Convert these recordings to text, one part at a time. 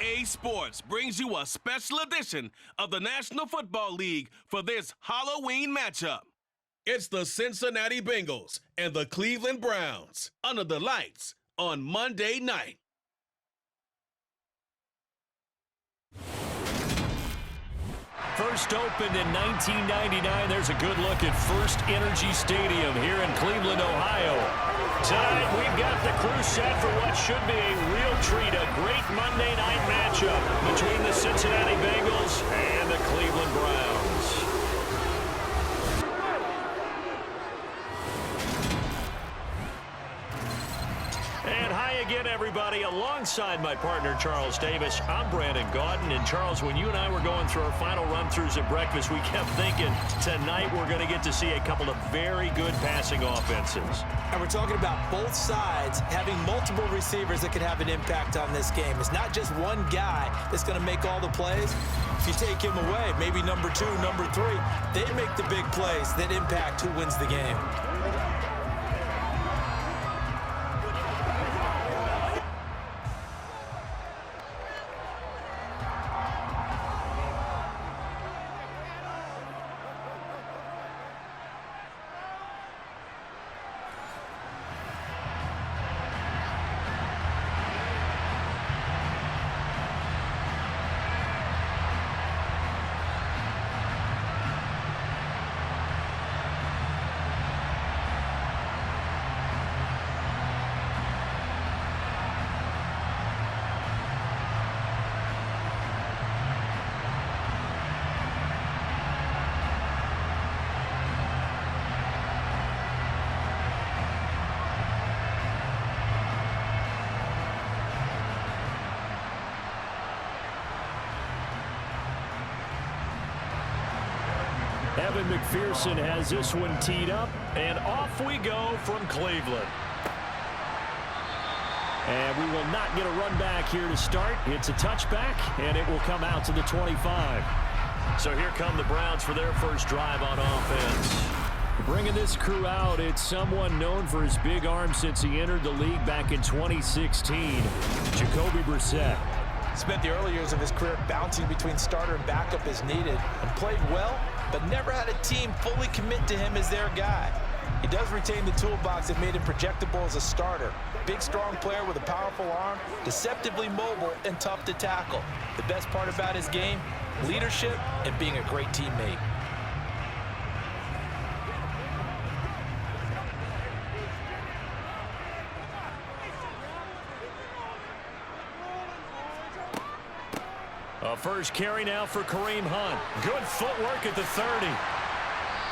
EA Sports brings you a special edition of the National Football League for this Halloween matchup. It's the Cincinnati Bengals and the Cleveland Browns under the lights on Monday night. First opened in 1999. There's a good look at First Energy Stadium here in Cleveland, Ohio. Tonight, we've got the crew set for what should be a real treat, a great Monday night matchup between the Cincinnati Bengals and the Cleveland Browns. And hi again, everybody. Alongside my partner, Charles Davis, I'm Brandon Gaudin. And Charles, when you and I were going through our final run-throughs at breakfast, we kept thinking tonight we're going to get to see a couple of very good passing offenses. And we're talking about both sides having multiple receivers that could have an impact on this game. It's not just one guy that's going to make all the plays. If you take him away, maybe number 2, number 3, they make the big plays that impact who wins the game. Evan McPherson has this one teed up, and off we go from Cleveland. And we will not get a run back here to start. It's a touchback, and it will come out to the 25. So here come the Browns for their first drive on offense. Bringing this crew out, it's someone known for his big arm since he entered the league back in 2016, Jacoby Brissett. Spent the early years of his career bouncing between starter and backup as needed, and played well, but never had a team fully commit to him as their guy. He does retain the toolbox that made him projectable as a starter. Big, strong player with a powerful arm, deceptively mobile, and tough to tackle. The best part about his game, leadership and being a great teammate. A first carry now for Kareem Hunt. Good footwork at the 30.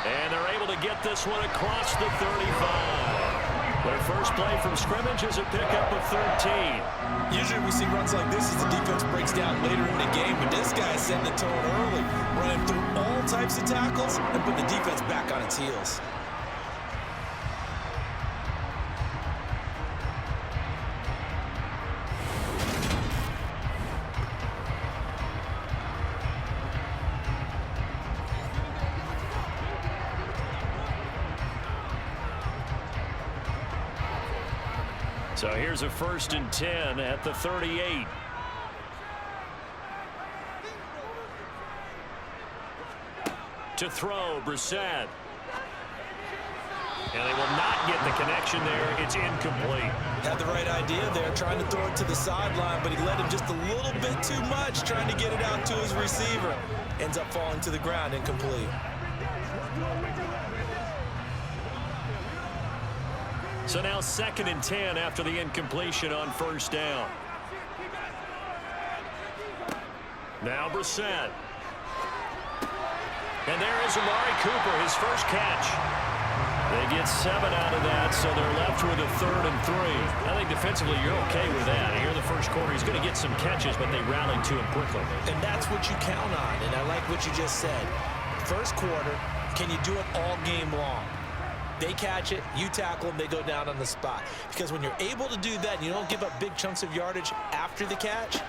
And they're able to get this one across the 35. Their first play from scrimmage is a pickup of 13. Usually we see runs like this as the defense breaks down later in the game, but this guy is setting the tone early, running through all types of tackles and put the defense back on its heels. So here's a 1st and 10 at the 38. To throw, Brissett. And they will not get the connection there. It's incomplete. Had the right idea there, trying to throw it to the sideline, but he led him just a little bit too much, trying to get it out to his receiver. Ends up falling to the ground, incomplete. So now 2nd and 10 after the incompletion on 1st down. Now Brissett. And there is Amari Cooper, his first catch. They get 7 out of that, so they're left with a 3rd and 3. I think defensively you're okay with that. Here in the first quarter, he's going to get some catches, but they rallied to him quickly. And that's what you count on, and I like what you just said. First quarter, can you do it all game long? They catch it, you tackle them, they go down on the spot. Because when you're able to do that and you don't give up big chunks of yardage after the catch,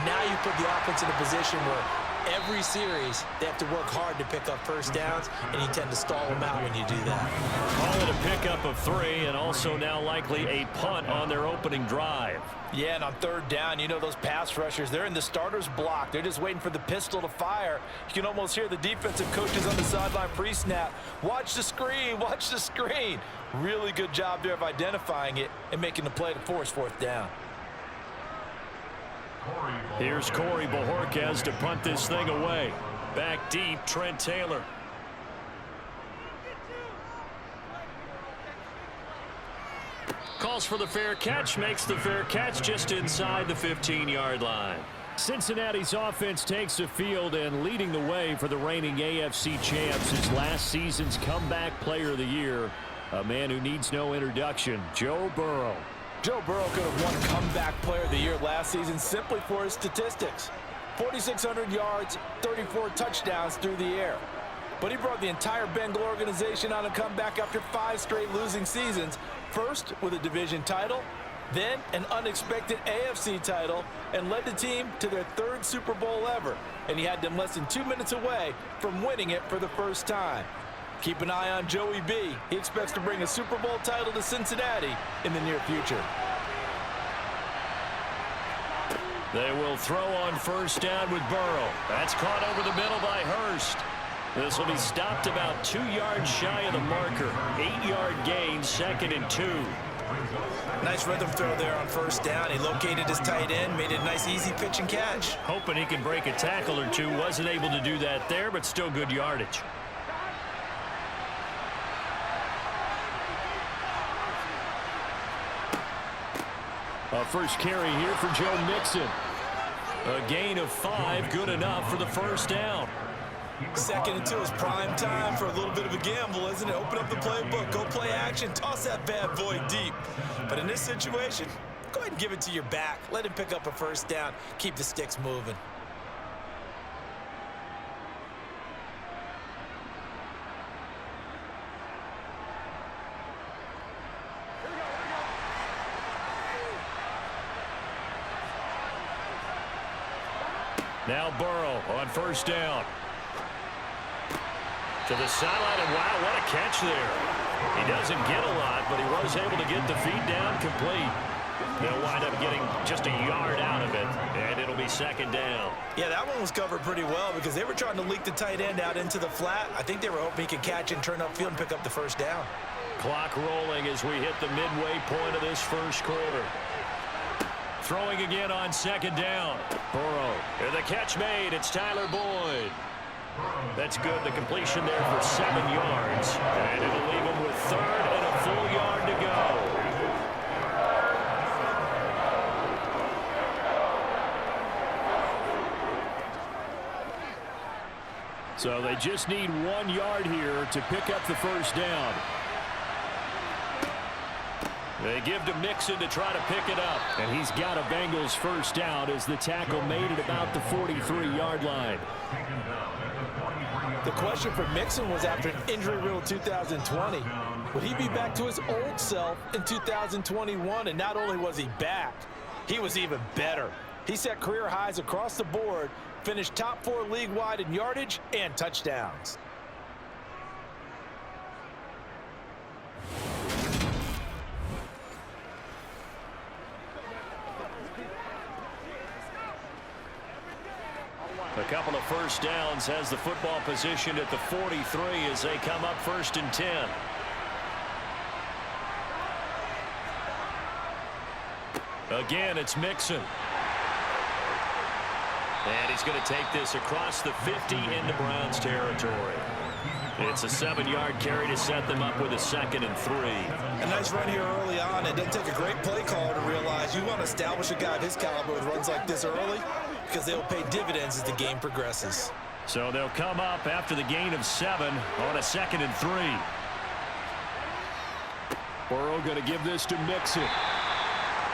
now you put the offense in a position where every series, they have to work hard to pick up first downs, and you tend to stall them out when you do that. Call it a pickup of 3, and also now likely a punt on their opening drive. Yeah, and on third down, you know those pass rushers, they're in the starter's block. They're just waiting for the pistol to fire. You can almost hear the defensive coaches on the sideline pre-snap. Watch the screen, watch the screen. Really good job there of identifying it and making the play to force fourth down. Here's Corey Bojorquez to punt this thing away. Back deep, Trent Taylor. Calls for the fair catch, makes the fair catch just inside the 15-yard line. Cincinnati's offense takes the field, and leading the way for the reigning AFC champs is last season's comeback player of the year, a man who needs no introduction, Joe Burrow. Joe Burrow could have won comeback player of the year last season simply for his statistics. 4,600 yards, 34 touchdowns through the air. But he brought the entire Bengal organization on a comeback after 5 straight losing seasons. First with a division title, then an unexpected AFC title, and led the team to their 3rd Super Bowl ever. And he had them less than 2 minutes away from winning it for the first time. Keep an eye on Joey B. He expects to bring a Super Bowl title to Cincinnati in the near future. They will throw on first down with Burrow. That's caught over the middle by Hurst. This will be stopped about 2 yards shy of the marker. 8-yard gain, 2nd and 2. Nice rhythm throw there on first down. He located his tight end, made it a nice easy pitch and catch. Hoping he can break a tackle or two. Wasn't able to do that there, but still good yardage. A first carry here for Joe Mixon. A gain of 5, good enough for the first down. 2nd and 2 is prime time for a little bit of a gamble, isn't it? Open up the playbook, go play action, toss that bad boy deep. But in this situation, go ahead and give it to your back. Let him pick up a first down. Keep the sticks moving. Now Burrow on first down. To the sideline, and wow, what a catch there. He doesn't get a lot, but he was able to get the feet down complete. They'll wind up getting just a yard out of it, and it'll be 2nd down. Yeah, that one was covered pretty well because they were trying to leak the tight end out into the flat. I think they were hoping he could catch and turn upfield and pick up the first down. Clock rolling as we hit the midway point of this first quarter. Throwing again on 2nd down. Burrow. And the catch made. It's Tyler Boyd. That's good. The completion there for 7 yards. And it'll leave him with 3rd and a full yard to go. So they just need 1 yard here to pick up the first down. They give to Mixon to try to pick it up. And he's got a Bengals first down as the tackle made it about the 43-yard line. The question for Mixon was after an injury-riddled 2020, would he be back to his old self in 2021? And not only was he back, he was even better. He set career highs across the board, finished top 4 league-wide in yardage and touchdowns. A couple of first downs has the football position at the 43 as they come up 1st and 10. Again, it's Mixon. And he's going to take this across the 50 into Browns territory. It's a 7-yard carry to set them up with a 2nd and 3. A nice run here early on. It doesn't take a great play caller to realize you want to establish a guy of his caliber with runs like this early because they'll pay dividends as the game progresses. So they'll come up after the gain of 7 on a 2nd and 3. Burrow going to give this to Mixon.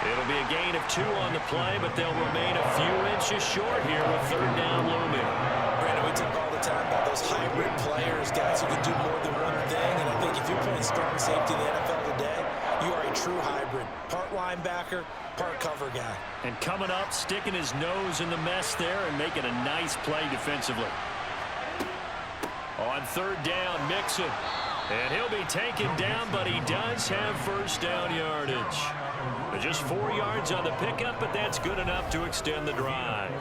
It'll be a gain of 2 on the play, but they'll remain a few inches short here with 3rd down looming. Brandon, we talk all the time about those hybrid players, guys who can do more than one thing. And I think if you're playing strong safety in the NFL today, you are a true hybrid. Part linebacker, part cover guy. And coming up, sticking his nose in the mess there and making a nice play defensively. On third down, Mixon. And he'll be taken down, but he does have first down yardage. Just 4 yards on the pickup, but that's good enough to extend the drive.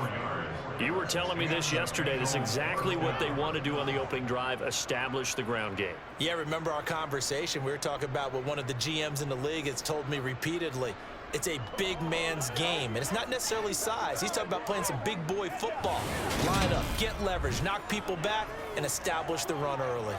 You were telling me this yesterday. This is exactly what they want to do on the opening drive, establish the ground game. Yeah, remember our conversation? We were talking about what one of the GMs in the league has told me repeatedly. It's a big man's game, and it's not necessarily size. He's talking about playing some big boy football. Line up, get leverage, knock people back, and establish the run early.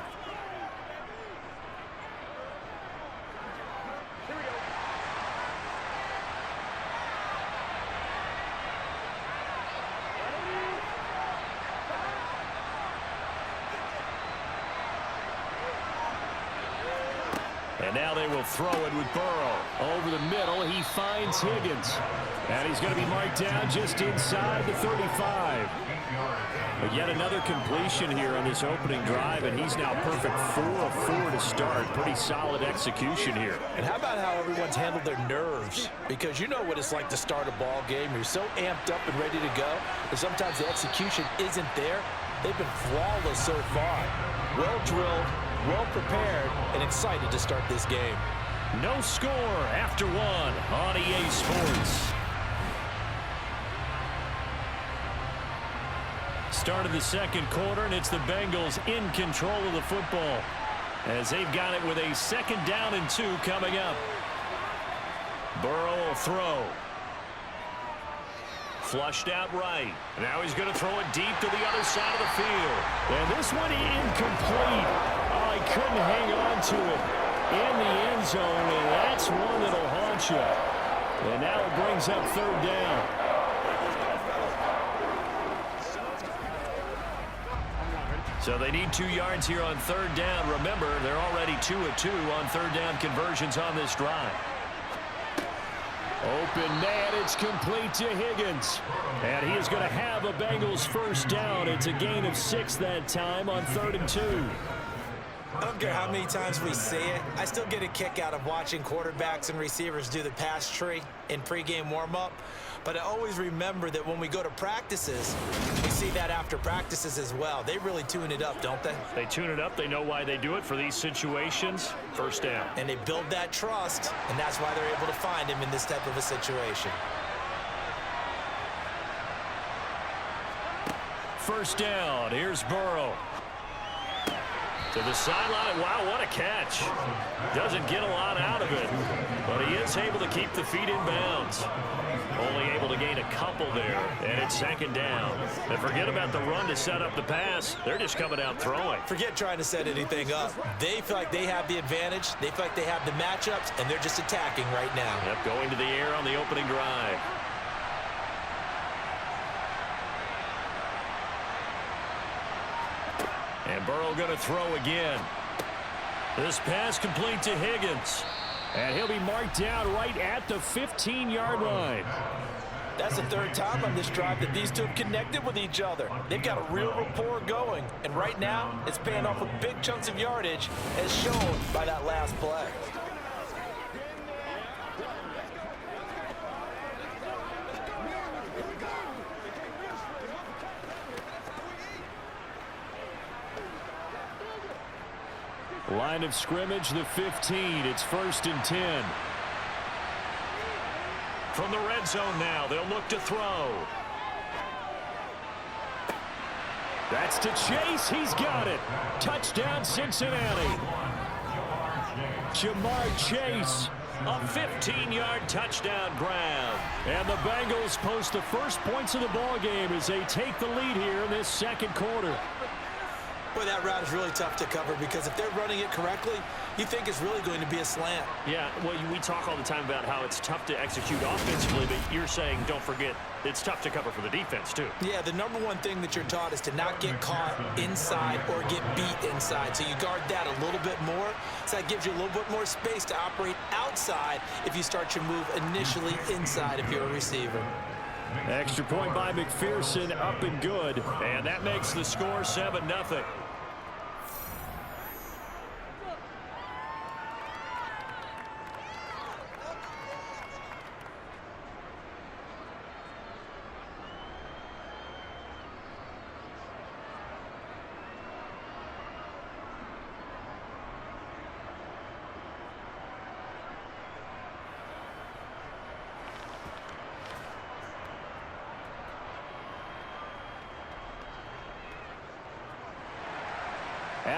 And now they will throw it with Burrow. Over the middle, he finds Higgins. And he's going to be marked down just inside the 35. But yet another completion here on this opening drive, and he's now perfect 4 of 4 to start. Pretty solid execution here. And how about how everyone's handled their nerves? Because you know what it's like to start a ball game. You're so amped up and ready to go, but sometimes the execution isn't there. They've been flawless so far. Well drilled, well prepared, and excited to start this game. No score after 1 on EA Sports. Start of the second quarter, and it's the Bengals in control of the football as they've got it with a 2nd down and 2 coming up. Burrow will throw. Flushed out right. Now he's going to throw it deep to the other side of the field. And this one incomplete. Oh, he couldn't hang on to it in the end zone, and that's one that'll haunt you. And now it brings up 3rd down. So they need 2 yards here on 3rd down. Remember, they're already 2 of 2 on 3rd down conversions on this drive. Open man, it's complete to Higgins. And he is going to have a Bengals 1st down. It's a gain of 6 that time on 3rd and 2. I don't care how many times we see it. I still get a kick out of watching quarterbacks and receivers do the pass tree in pregame warm-up. But I always remember that when we go to practices, we see that after practices as well. They really tune it up, don't they? They tune it up. They know why they do it for these situations. 1st down. And they build that trust, and that's why they're able to find him in this type of a situation. 1st down. Here's Burrow. To the sideline. Wow, what a catch. Doesn't get a lot out of it, but he is able to keep the feet in bounds. Only able to gain a couple there, and it's 2nd down. And forget about the run to set up the pass. They're just coming out throwing. Forget trying to set anything up. They feel like they have the advantage. They feel like they have the matchups, and they're just attacking right now. Yep, going to the air on the opening drive. And Burrow going to throw again. This pass complete to Higgins. And he'll be marked down right at the 15-yard line. That's the 3rd time on this drive that these two have connected with each other. They've got a real rapport going. And right now, it's paying off with big chunks of yardage, as shown by that last play. Line of scrimmage, the 15. It's 1st and 10. From the red zone now, they'll look to throw. That's to Chase. He's got it. Touchdown, Cincinnati. Jamar Chase, a 15-yard touchdown grab. And the Bengals post the first points of the ball game as they take the lead here in this 2nd quarter. Boy, that route is really tough to cover because if they're running it correctly, you think it's really going to be a slant. Yeah, well, we talk all the time about how it's tough to execute offensively, but you're saying, don't forget, it's tough to cover for the defense, too. Yeah, the #1 thing that you're taught is to not get caught inside or get beat inside. So you guard that a little bit more. So that gives you a little bit more space to operate outside if you start your move initially inside if you're a receiver. Extra point by McPherson, up and good. And that makes the score 7-0.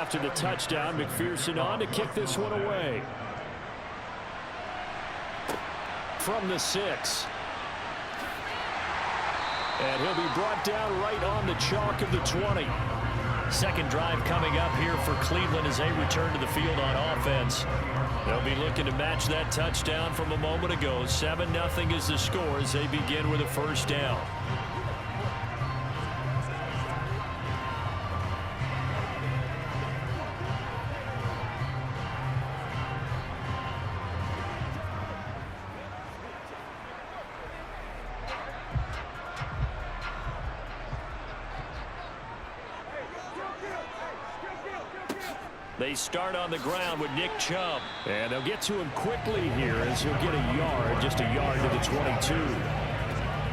after the touchdown. McPherson on to kick this one away. From the 6. And he'll be brought down right on the chalk of the 20. Second drive coming up here for Cleveland as they return to the field on offense. They'll be looking to match that touchdown from a moment ago. 7-0 is the score as they begin with a first down. They start on the ground with Nick Chubb. And they'll get to him quickly here as he'll get a yard, just a yard to the 22.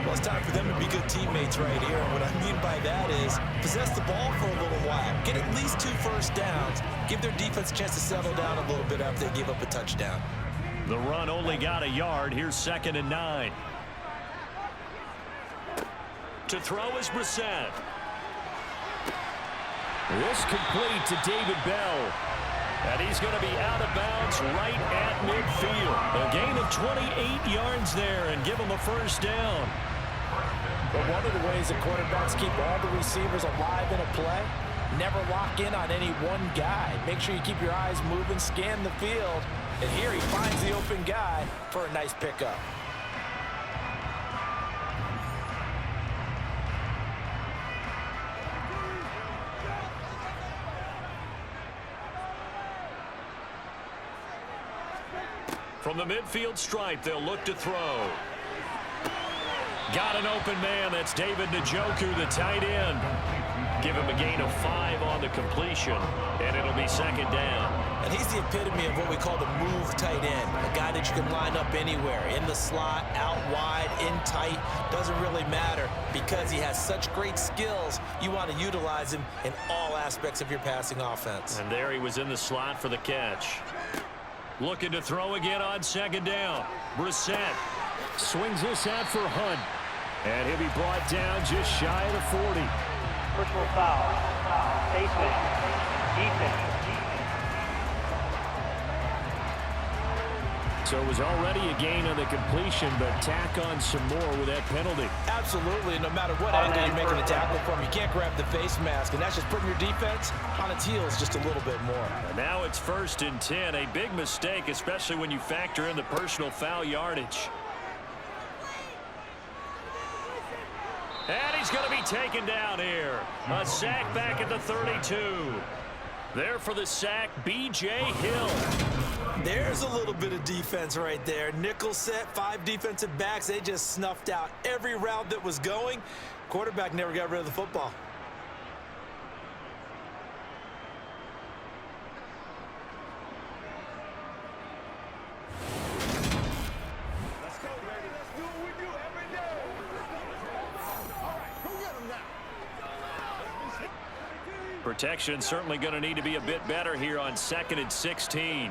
Well, it's time for them to be good teammates right here. And what I mean by that is possess the ball for a little while. Get at least 2 first downs. Give their defense a chance to settle down a little bit after they give up a touchdown. The run only got a yard. Here's 2nd and 9. To throw is Brissett. This complete to David Bell. And he's going to be out of bounds right at midfield. A gain of 28 yards there and give him a first down. But one of the ways that quarterbacks keep all the receivers alive in a play, never lock in on any one guy. Make sure you keep your eyes moving, scan the field. And here he finds the open guy for a nice pickup. From the midfield stripe, they'll look to throw. Got an open man. That's David Njoku, the tight end. Give him a gain of 5 on the completion, and it'll be 2nd down. And he's the epitome of what we call the move tight end. A guy that you can line up anywhere, in the slot, out wide, in tight. Doesn't really matter because he has such great skills. You want to utilize him in all aspects of your passing offense. And there he was in the slot for the catch. Looking to throw again on 2nd down. Brissett swings this out for Hunt. And he'll be brought down just shy of the 40. Personal foul. Defense. So it was already a gain on the completion, but tack on some more with that penalty. Absolutely. No matter what angle you're making a tackle from, you can't grab the face mask, and that's just putting your defense on its heels just a little bit more. And now it's 1st and 10. A big mistake, especially when you factor in the personal foul yardage. And he's going to be taken down here. A sack back at the 32. There for the sack, B.J. Hill. There's a little bit of defense right there. Nickel set, 5 defensive backs. They just snuffed out every route that was going. Quarterback never got rid of the football. Let's go, baby. Let's do what we do every day. All right, go get him now. Protection certainly going to need to be a bit better here on 2nd and 16.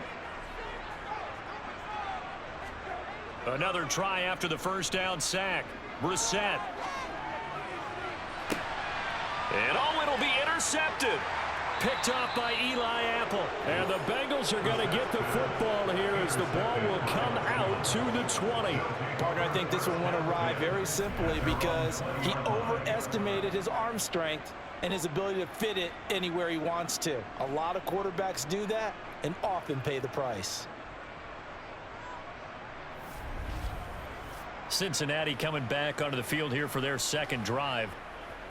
Another try after the first down sack. Brissett. And it'll be intercepted. Picked off by Eli Apple. And the Bengals are going to get the football here as the ball will come out to the 20. Partner, I think this one went awry very simply because he overestimated his arm strength and his ability to fit it anywhere he wants to. A lot of quarterbacks do that and often pay the price. Cincinnati coming back onto the field here for their 2nd drive.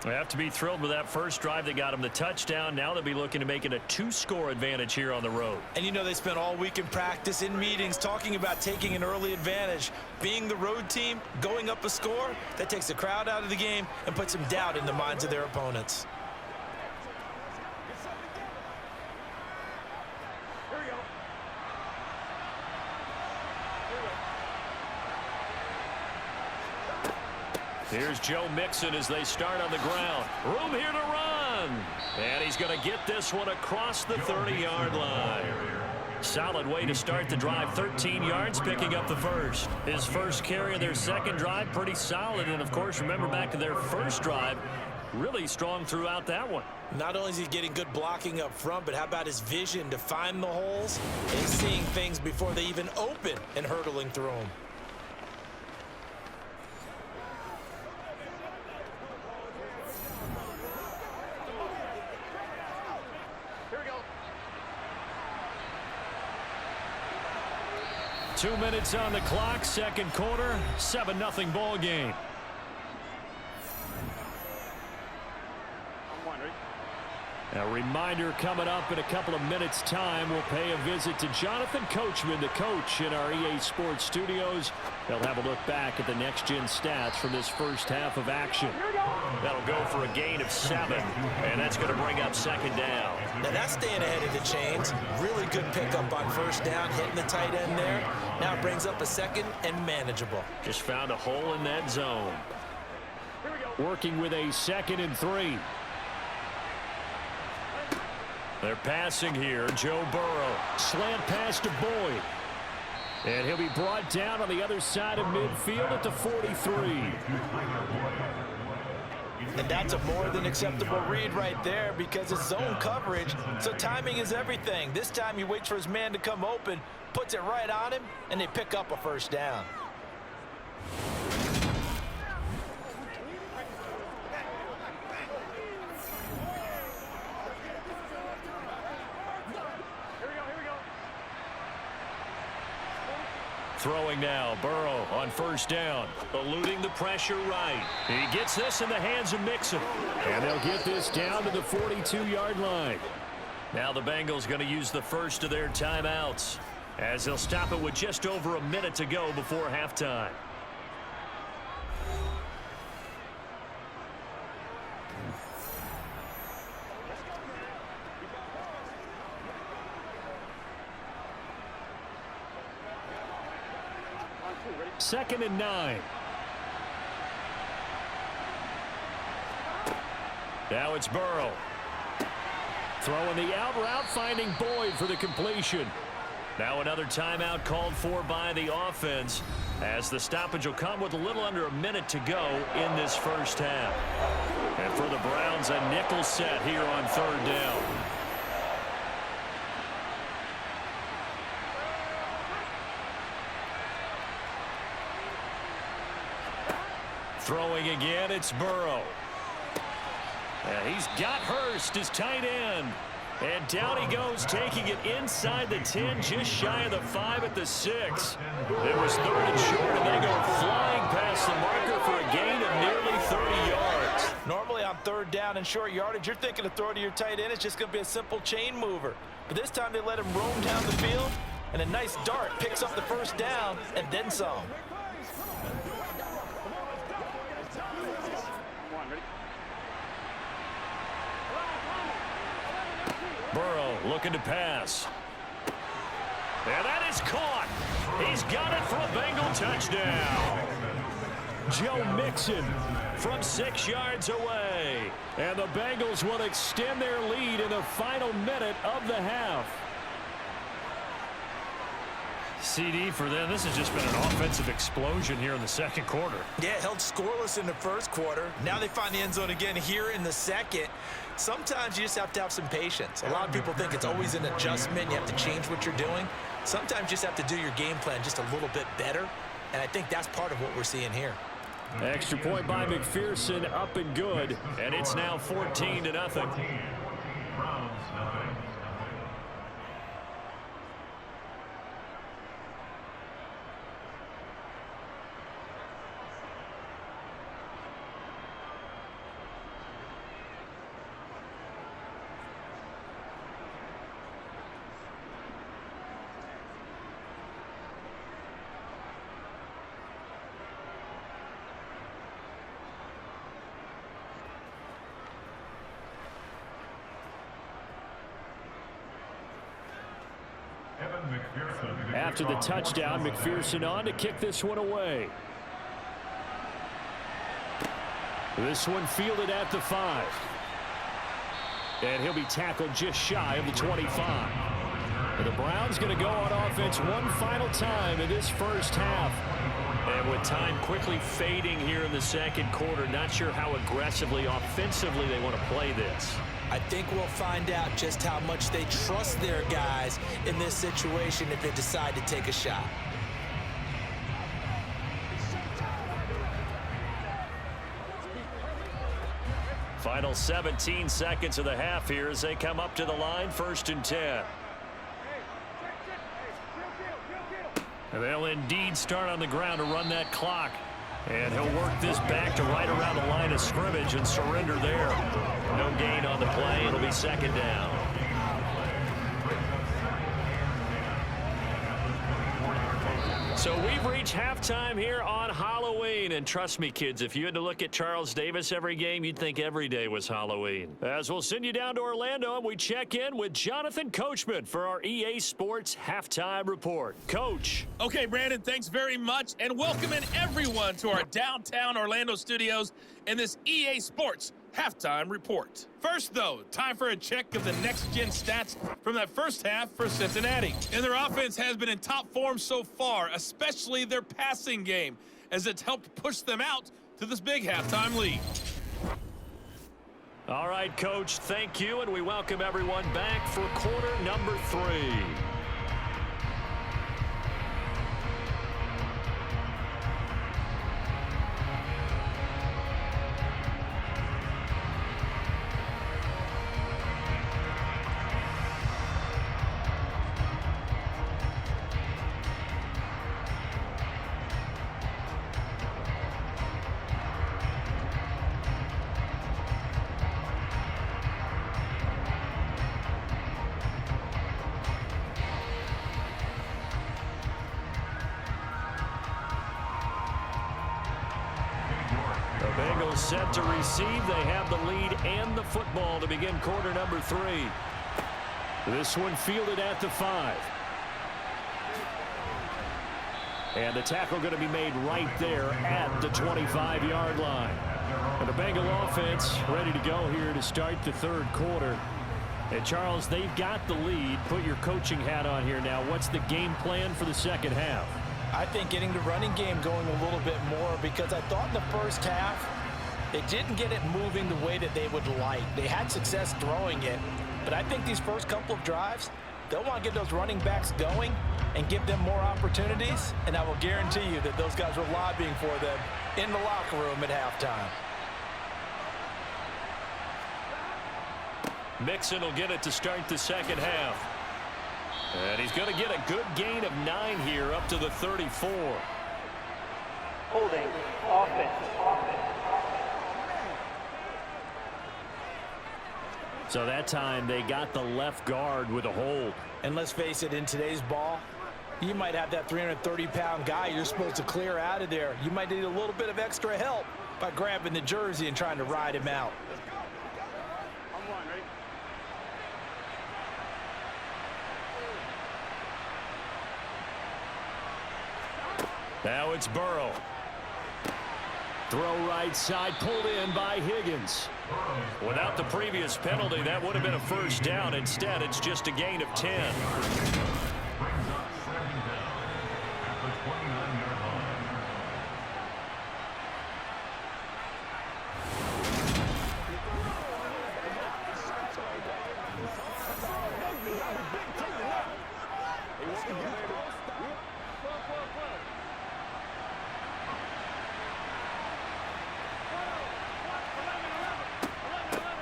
They have to be thrilled with that first drive. They got them the touchdown. Now they'll be looking to make it a 2-score advantage here on the road. And you know they spent all week in practice, in meetings, talking about taking an early advantage. Being the road team, going up a score, that takes the crowd out of the game and puts some doubt in the minds of their opponents. Here's Joe Mixon as they start on the ground. Room here to run. And he's going to get this one across the 30-yard line. Solid way to start the drive. 13 yards, picking up the first. His first carry of their 2nd drive, pretty solid. And, of course, remember back to their first drive, really strong throughout that one. Not only is he getting good blocking up front, but how about his vision to find the holes and seeing things before they even open and hurdling through them. Here we go. 2 minutes on the clock, second quarter, 7-0 ball game. A reminder coming up in a couple of minutes' time. We'll pay a visit to Jonathan Coachman, the coach in our EA Sports studios. They'll have a look back at the next-gen stats from this first half of action. That'll go for a gain of 7, and that's going to bring up second down. Now that's staying ahead of the chains. Really good pickup on first down, hitting the tight end there. Now it brings up a second and manageable. Just found a hole in that zone. Working with a 2nd and 3. They're passing here. Joe Burrow. Slant pass to Boyd. And he'll be brought down on the other side of midfield at the 43. And that's a more than acceptable read right there because it's zone coverage, so timing is everything. This time he waits for his man to come open, puts it right on him, and they pick up a first down. Throwing now, Burrow on first down. Eluding the pressure right. He gets this in the hands of Mixon. And they'll get this down to the 42-yard line. Now the Bengals going to use the first of their timeouts, as they'll stop it with just over a minute to go before halftime. Second and 9. Now it's Burrow. Throwing the out route, finding Boyd for the completion. Now another timeout called for by the offense, as the stoppage will come with a little under a minute to go in this first half. And for the Browns, a nickel set here on third down. Throwing again, it's Burrow. And he's got Hurst, his tight end. And down he goes, taking it inside the 10, just shy of the 5 at the 6. It was 3rd and short, and they go flying past the marker for a gain of nearly 30 yards. Normally on third down and short yardage, you're thinking of throw to your tight end. It's just going to be a simple chain mover. But this time they let him roam down the field, and a nice dart picks up the first down and then some. Burrow looking to pass. And that is caught. He's got it for a Bengal touchdown. Joe Mixon from 6 yards away. And the Bengals will extend their lead in the final minute of the half. CD for them. This has just been an offensive explosion here in the second quarter. Yeah, held scoreless in the first quarter. Now they find the end zone again here in the second. Sometimes you just have to have some patience. A lot of people think it's always an adjustment. You have to change what you're doing. Sometimes you just have to do your game plan just a little bit better. And I think that's part of what we're seeing here. Extra point by McPherson, up and good. And it's now 14-0. After the touchdown, McPherson on to kick this one away. This one fielded at the 5. And he'll be tackled just shy of the 25. And the Browns going to go on offense one final time in this first half. And with time quickly fading here in the second quarter, not sure how aggressively, offensively they want to play this. I think we'll find out just how much they trust their guys in this situation if they decide to take a shot. Final 17 seconds of the half here as they come up to the line, 1st and 10. And they'll indeed start on the ground to run that clock. And he'll work this back to right around the line of scrimmage and surrender there. No gain on the play. It'll be 2nd down. So we've reached halftime here on Halloween. And trust me, kids, if you had to look at Charles Davis every game, you'd think every day was Halloween. As we'll send you down to Orlando, and we check in with Jonathan Coachman for our EA Sports Halftime Report. Coach. Okay, Brandon, thanks very much. And welcoming everyone to our downtown Orlando studios in this EA Sports Halftime Report. First, though, time for a check of the next-gen stats from that first half for Cincinnati. And their offense has been in top form so far, especially their passing game, as it's helped push them out to this big halftime lead. All right, Coach, thank you, and we welcome everyone back for quarter number 3. Bengals set to receive. They have the lead and the football to begin quarter number 3. This one fielded at the 5. And the tackle going to be made right there at the 25-yard line. And the Bengal offense ready to go here to start the 3rd quarter. And Charles, they've got the lead. Put your coaching hat on here now. What's the game plan for the second half? I think getting the running game going a little bit more, because I thought in the first half they didn't get it moving the way that they would like. They had success throwing it, but I think these first couple of drives, they'll want to get those running backs going and give them more opportunities, and I will guarantee you that those guys were lobbying for them in the locker room at halftime. Mixon will get it to start the second half. And he's going to get a good gain of 9 here up to the 34. Holding offense. So that time they got the left guard with a hold. And let's face it, in today's ball, you might have that 330-pound guy you're supposed to clear out of there. You might need a little bit of extra help by grabbing the jersey and trying to ride him out. Now it's Burrow. Throw right side, pulled in by Higgins. Without the previous penalty, that would have been a first down. Instead, it's just a gain of 10.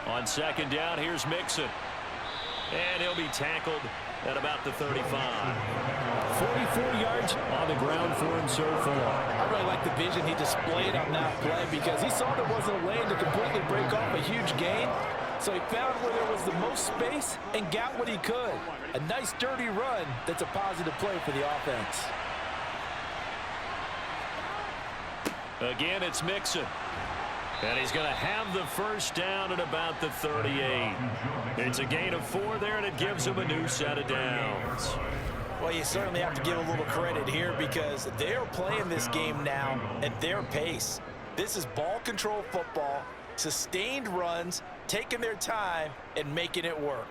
On second down, here's Mixon. And he'll be tackled at about the 35. 44 yards on the ground for him so far. I really like the vision he displayed on that play, because he saw there wasn't a lane to completely break off a huge gain. So he found where there was the most space and got what he could. A nice dirty run that's a positive play for the offense. Again, it's Mixon. And he's going to have the first down at about the 38. It's a gain of 4 there, and it gives him a new set of downs. Well, you certainly have to give a little credit here, because they're playing this game now at their pace. This is ball control football, sustained runs, taking their time and making it work.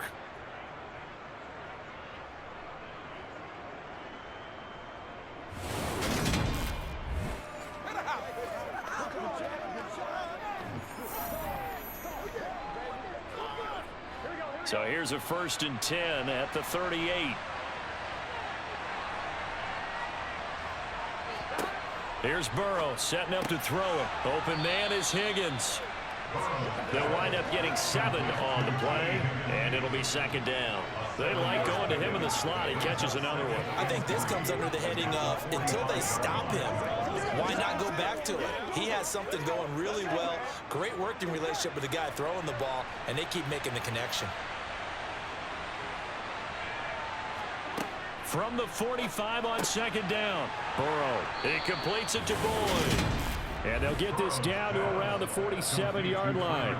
So here's a 1st and 10 at the 38. Here's Burrow setting up to throw it. Open man is Higgins. They'll wind up getting 7 on the play, and it'll be 2nd down. They like going to him in the slot. He catches another one. I think this comes under the heading of until they stop him, why not go back to it? He has something going really well. Great working relationship with the guy throwing the ball, and they keep making the connection. From the 45 on 2nd down. Burrow, he completes it to Boyd. And they'll get this down to around the 47-yard line.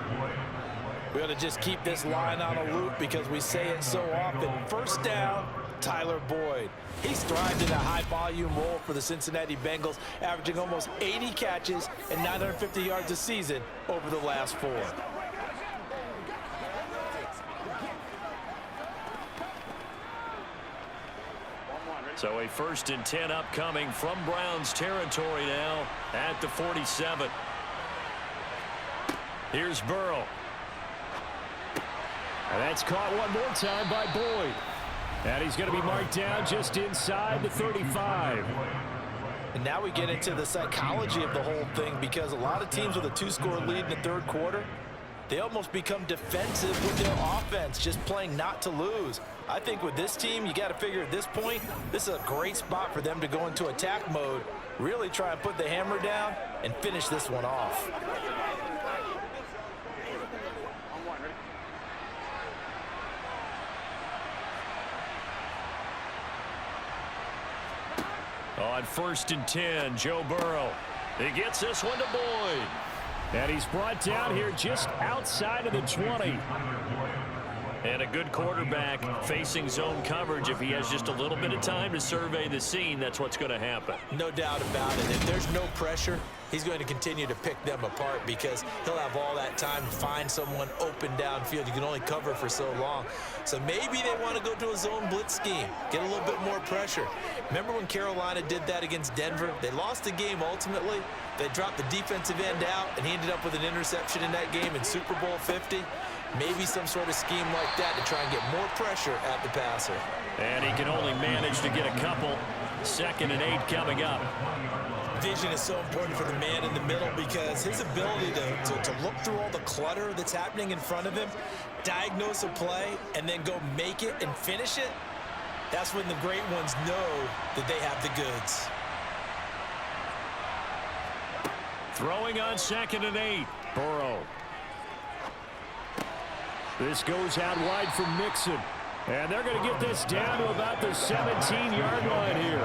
We ought to just keep this line on a loop because we say it so often. 1st down, Tyler Boyd. He's thrived in a high-volume role for the Cincinnati Bengals, averaging almost 80 catches and 950 yards a season over the last 4. So a 1st and 10 upcoming from Browns territory now at the 47. Here's Burrow. And that's caught one more time by Boyd. And he's going to be marked down just inside the 35. And now we get into the psychology of the whole thing because a lot of teams with a 2-score lead in the 3rd quarter, they almost become defensive with their offense, just playing not to lose. I think with this team, you got to figure at this point, this is a great spot for them to go into attack mode, really try and put the hammer down and finish this one off. On 1st and 10, Joe Burrow. He gets this one to Boyd. And he's brought down here just outside of the 20. And a good quarterback facing zone coverage. If he has just a little bit of time to survey the scene, that's what's going to happen. No doubt about it. If there's no pressure, he's going to continue to pick them apart because he'll have all that time to find someone open downfield. You can only cover for so long. So maybe they want to go to a zone blitz scheme, get a little bit more pressure. Remember when Carolina did that against Denver? They lost the game ultimately. They dropped the defensive end out, and he ended up with an interception in that game in Super Bowl 50. Maybe some sort of scheme like that to try and get more pressure at the passer. And he can only manage to get a couple. 2nd and 8 coming up. Vision is so important for the man in the middle because his ability to look through all the clutter that's happening in front of him, diagnose a play, and then go make it and finish it, that's when the great ones know that they have the goods. Throwing on 2nd and 8. Burrow. This goes out wide from Mixon. And they're going to get this down to about the 17-yard line here.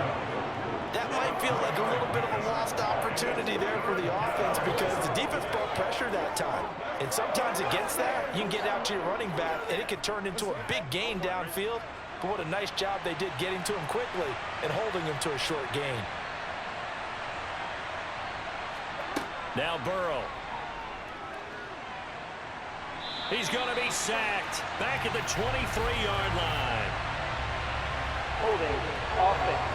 That might feel like a little bit of a lost opportunity there for the offense because the defense brought pressure that time. And sometimes against that, you can get out to your running back, and it could turn into a big gain downfield. But what a nice job they did getting to him quickly and holding him to a short gain. Now Burrow. He's going to be sacked back at the 23-yard line. Holding, offense.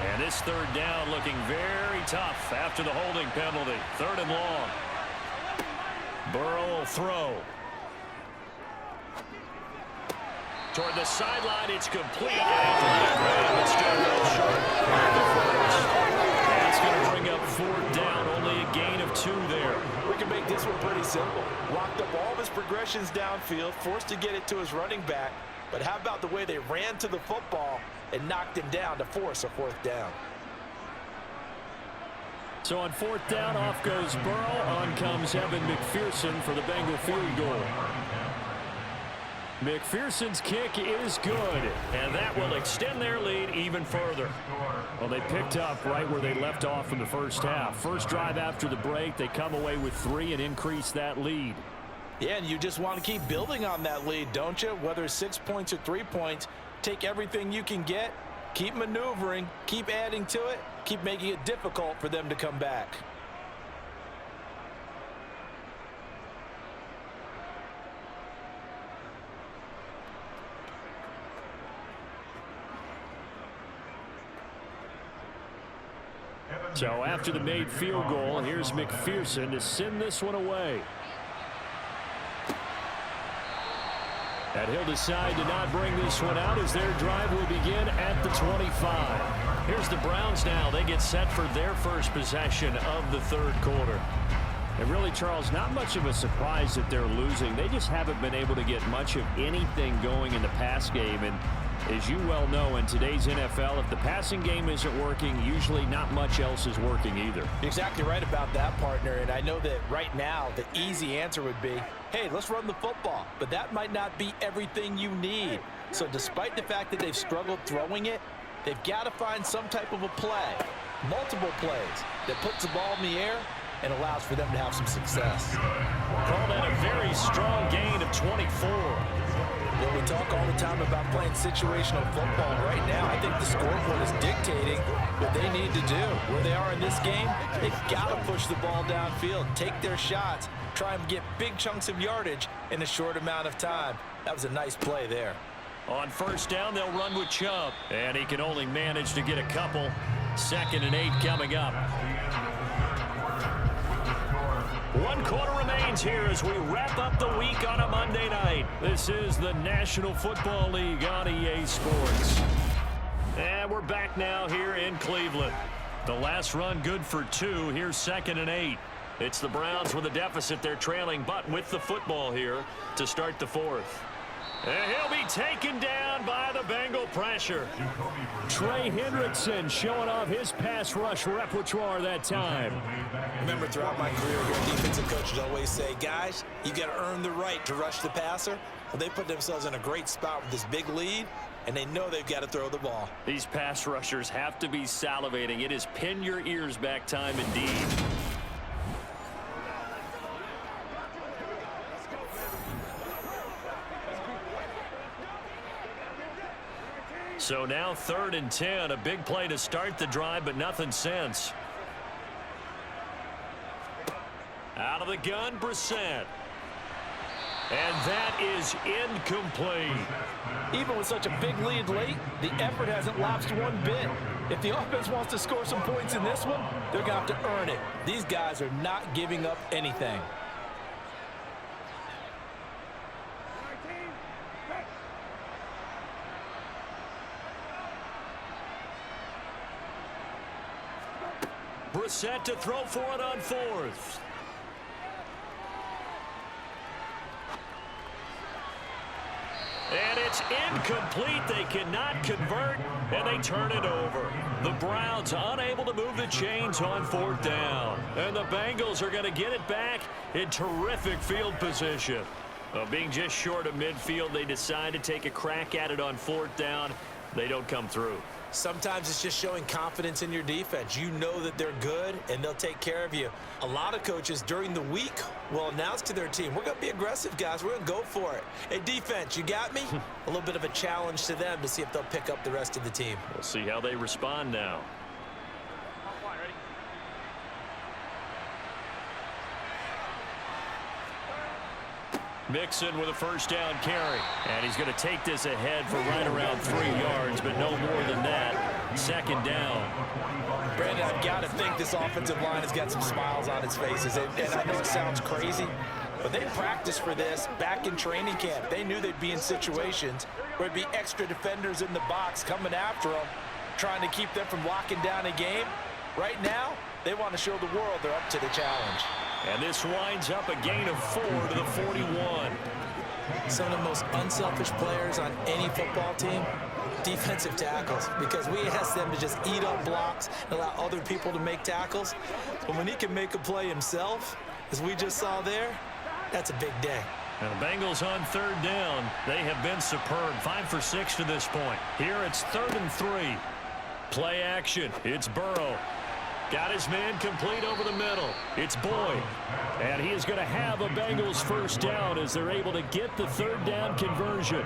And this 3rd down looking very tough after the holding penalty. 3rd and long. Burrow will throw. Toward the sideline, it's complete. And it's still well short. That's going to bring up 4th down. Only a gain of 2 there. We can make this one pretty simple. Locked up all of his progressions downfield, forced to get it to his running back. But how about the way they ran to the football and knocked him down to force a 4th down? So on 4th down, off goes Burrow. On comes Evan McPherson for the Bengal field goal. McPherson's kick is good, and that will extend their lead even further. Well, they picked up right where they left off in the first half. First drive after the break, they come away with 3 and increase that lead. Yeah, and you just want to keep building on that lead, don't you? Whether it's 6 points or 3 points, take everything you can get, keep maneuvering, keep adding to it, keep making it difficult for them to come back. Evan So after the made field goal, here's McPherson to send this one away. And he'll decide to not bring this one out as their drive will begin at the 25. Here's the Browns now. They get set for their first possession of the third quarter. And really, Charles, not much of a surprise that they're losing. They just haven't been able to get much of anything going in the pass game. And as you well know, in today's NFL, if the passing game isn't working, usually not much else is working either. You're exactly right about that, partner. And I know that right now the easy answer would be, hey, let's run the football. But that might not be everything you need. So despite the fact that they've struggled throwing it, they've got to find some type of a play, multiple plays, that puts the ball in the air and allows for them to have some success. Call that a very strong gain of 24. Well, we talk all the time about playing situational football. Right now, I think the scoreboard is dictating what they need to do. Where they are in this game, they've got to push the ball downfield, take their shots, try and get big chunks of yardage in a short amount of time. That was a nice play there. On first down, they'll run with Chubb. And he can only manage to get a couple. 2nd and 8 coming up. 1 quarter remains here as we wrap up the week on a Monday night. This is the National Football League on EA Sports. And we're back now here in Cleveland. The last run good for 2. Here's 2nd and 8. It's the Browns with a deficit. They're trailing, but with the football here to start the 4th. And he'll be taken down by the Bengal pressure. Trey Hendrickson showing off his pass rush repertoire that time. Remember, throughout my career here, defensive coaches always say, guys, you got to earn the right to rush the passer. Well, they put themselves in a great spot with this big lead, and they know they've got to throw the ball. These pass rushers have to be salivating. It is pin your ears back time indeed. So now 3rd and 10, a big play to start the drive, but nothing since. Out of the gun, Brissett. And that is incomplete. Even with such a big lead late, the effort hasn't lapsed one bit. If the offense wants to score some points in this one, they're going to have to earn it. These guys are not giving up anything. Brissett to throw for it on 4th. And it's incomplete. They cannot convert, and they turn it over. The Browns unable to move the chains on 4th down. And the Bengals are going to get it back in terrific field position. Being just short of midfield, they decide to take a crack at it on 4th down. They don't come through. Sometimes it's just showing confidence in your defense. You know that they're good, and they'll take care of you. A lot of coaches during the week will announce to their team, we're going to be aggressive, guys. We're going to go for it. Hey, defense, you got me? A little bit of a challenge to them to see if they'll pick up the rest of the team. We'll see how they respond now. Mixon with a first down carry. And he's going to take this ahead for right around 3 yards, but no more than that. 2nd down. Brandon, I've got to think this offensive line has got some smiles on its faces. And I know it sounds crazy, but they practiced for this back in training camp. They knew they'd be in situations where it'd be extra defenders in the box coming after them, trying to keep them from locking down a game. Right now, they want to show the world they're up to the challenge. And this winds up a gain of 4 to the 41. Some of the most unselfish players on any football team, defensive tackles, because we ask them to just eat up blocks and allow other people to make tackles. But when he can make a play himself, as we just saw there, that's a big day. And the Bengals on 3rd down. They have been superb. 5 for 6 to this point. Here it's 3rd and 3. Play action. It's Burrow. Got his man complete over the middle. It's Boyd. And he is going to have a Bengals first down as they're able to get the 3rd down conversion.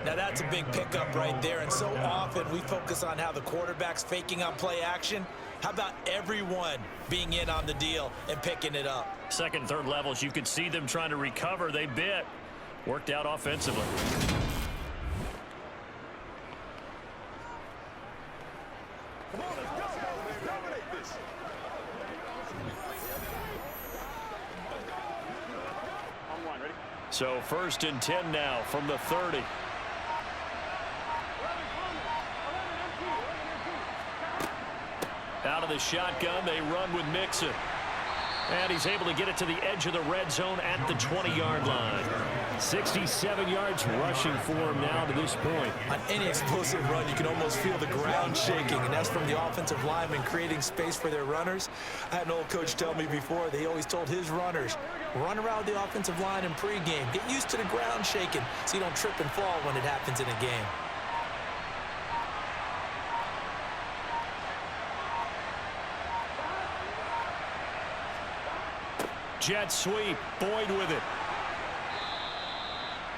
Now that's a big pickup right there. And so often we focus on how the quarterback's faking on play action. How about everyone being in on the deal and picking it up? 2nd, 3rd levels, you could see them trying to recover. They bit. Worked out offensively. Come on, let's go. Dominate this. So 1st and 10 now from the 30. Out of the shotgun, they run with Mixon. And he's able to get it to the edge of the red zone at the 20-yard line. 67 yards rushing for him now to this point. On any explosive run, you can almost feel the ground shaking, and that's from the offensive linemen creating space for their runners. I had an old coach tell me before, they always told his runners, run around the offensive line in pregame. Get used to the ground shaking so you don't trip and fall when it happens in a game. Jet sweep, Boyd with it.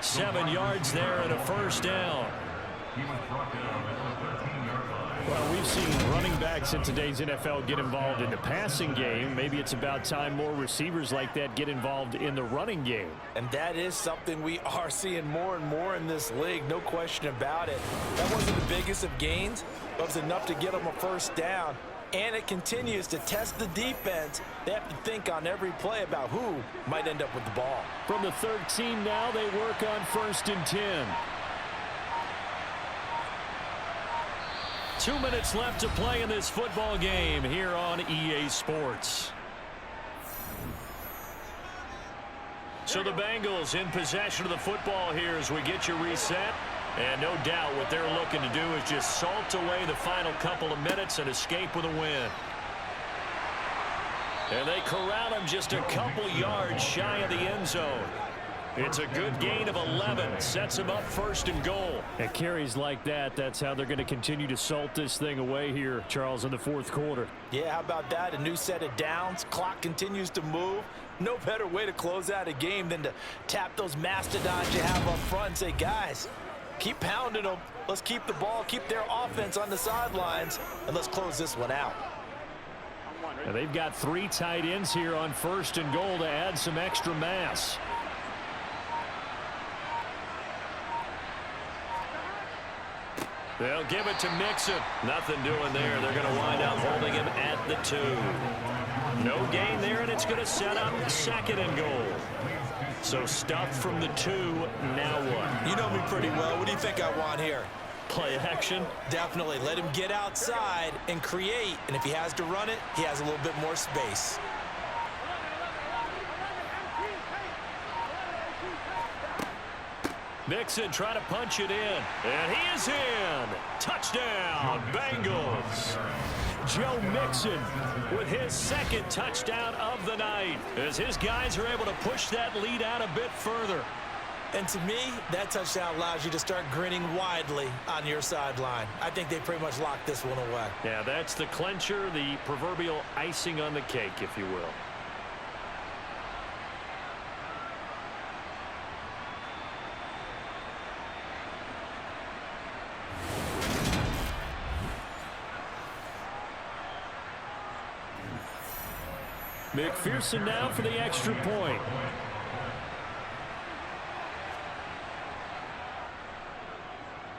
7 yards there and a first down. Well, we've seen running backs in today's NFL get involved in the passing game. Maybe it's about time more receivers like that get involved in the running game. And that is something we are seeing more and more in this league, no question about it. That wasn't the biggest of gains, but it was enough to get them a first down. And it continues to test the defense. They have to think on every play about who might end up with the ball. From the 13 now, they work on 1st and 10. 2 minutes left to play in this football game here on EA Sports. So the Bengals in possession of the football here as we get you reset. And no doubt what they're looking to do is just salt away the final couple of minutes and escape with a win. And they corral him just a couple yards shy of the end zone. It's a good gain of 11. Sets him up 1st and goal. At carries like that, that's how they're going to continue to salt this thing away here, Charles, in the 4th quarter. Yeah, how about that? A new set of downs. Clock continues to move. No better way to close out a game than to tap those mastodons you have up front and say, guys, keep pounding them. Let's keep the ball, keep their offense on the sidelines, and let's close this one out. Now they've got 3 tight ends here on 1st and goal to add some extra mass. They'll give it to Mixon. Nothing doing there. They're going to wind up holding him at the 2. No gain there, and it's going to set up 2nd and goal. So stuff from the 2, now what? You know me pretty well. What do you think I want here? Play action? Definitely. Let him get outside and create. And if he has to run it, he has a little bit more space. Mixon trying to punch it in. And he is in. Touchdown, Bengals. Joe Mixon With his 2nd touchdown of the night, as his guys are able to push that lead out a bit further. And to me, that touchdown allows you to start grinning widely on your sideline. I think they pretty much locked this one away. Yeah, that's the clincher, the proverbial icing on the cake, if you will. McPherson now for the extra point.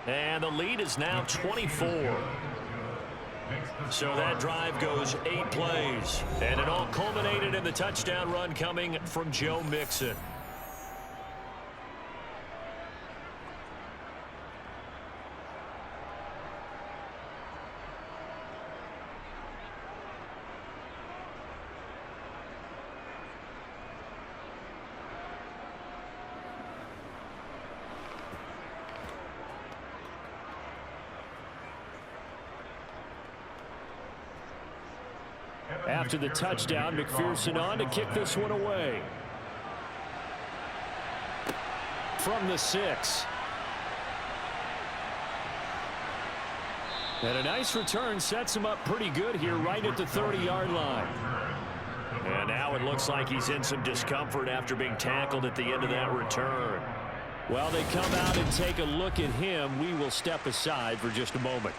And the lead is now 24. So that drive goes 8 plays. And it all culminated in the touchdown run coming from Joe Mixon. After the touchdown, McPherson on to kick this one away. From the 6. And a nice return sets him up pretty good here right at the 30-yard line. And now it looks like he's in some discomfort after being tackled at the end of that return. While they come out and take a look at him, we will step aside for just a moment.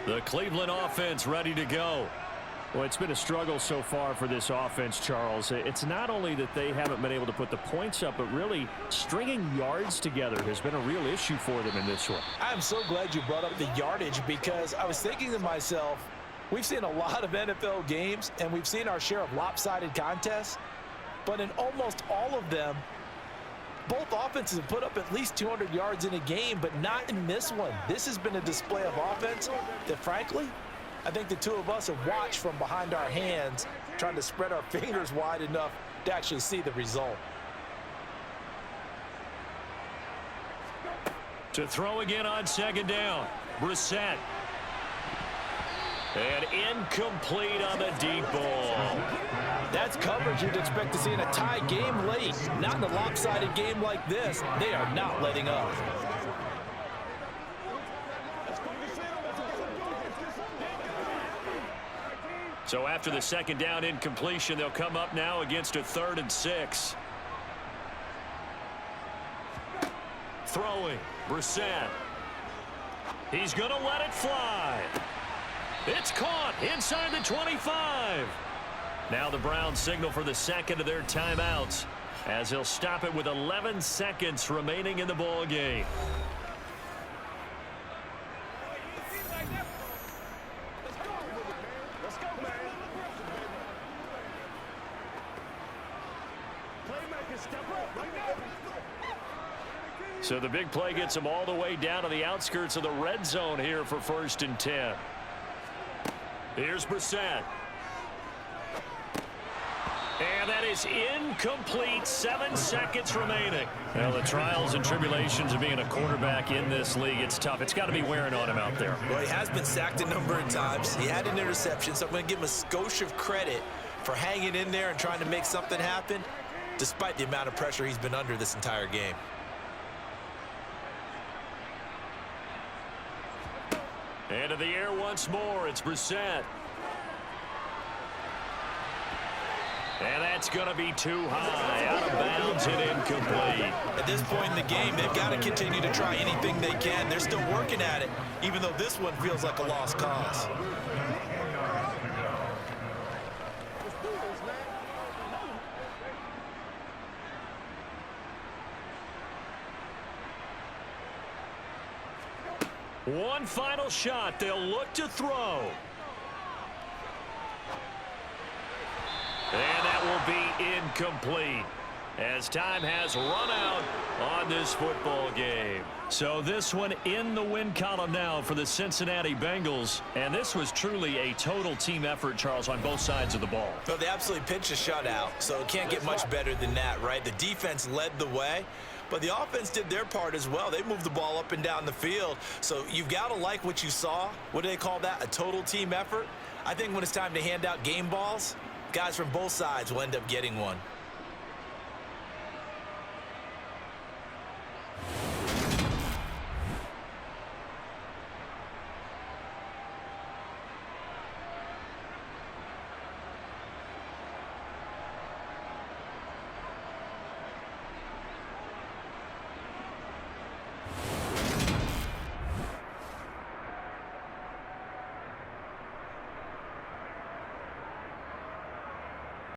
The Cleveland offense ready to go. Well, it's been a struggle so far for this offense, Charles. It's not only that they haven't been able to put the points up, but really stringing yards together has been a real issue for them in this one. I'm so glad you brought up the yardage, because I was thinking to myself, we've seen a lot of NFL games, and we've seen our share of lopsided contests, but in almost all of them, both offenses have put up at least 200 yards in a game, but not in this one. This has been a display of offense that, frankly, I think the two of us have watched from behind our hands, trying to spread our fingers wide enough to actually see the result. To throw again on second down, Brissett. And incomplete on the deep ball. That's coverage you'd expect to see in a tie game late. Not in a lopsided game like this. They are not letting up. So after the second down incompletion, they'll come up now against a 3rd and 6. Throwing, Brissett. He's going to let it fly. It's caught inside the 25. Now the Browns signal for the second of their timeouts, as he'll stop it with 11 seconds remaining in the ball game. So the big play gets them all the way down to the outskirts of the red zone here for 1st and 10. Here's Brissett. And that is incomplete. 7 seconds remaining. Well, the trials and tribulations of being a quarterback in this league, it's tough. It's got to be wearing on him out there. Well, he has been sacked a number of times. He had an interception, so I'm going to give him a skosh of credit for hanging in there and trying to make something happen, despite the amount of pressure he's been under this entire game. Into the air once more. It's Brissett. And that's going to be too high. Out of bounds and incomplete. At this point in the game, they've got to continue to try anything they can. They're still working at it, even though this one feels like a lost cause. One final shot. They'll look to throw. And that will be incomplete, as time has run out on this football game. So this one in the win column now for the Cincinnati Bengals. And this was truly a total team effort, Charles, on both sides of the ball. So they absolutely pitched a shutout, so it can't get much better than that, right? The defense led the way, but the offense did their part as well. They moved the ball up and down the field. So you've got to like what you saw. What do they call that? A total team effort? I think when it's time to hand out game balls, guys from both sides will end up getting one.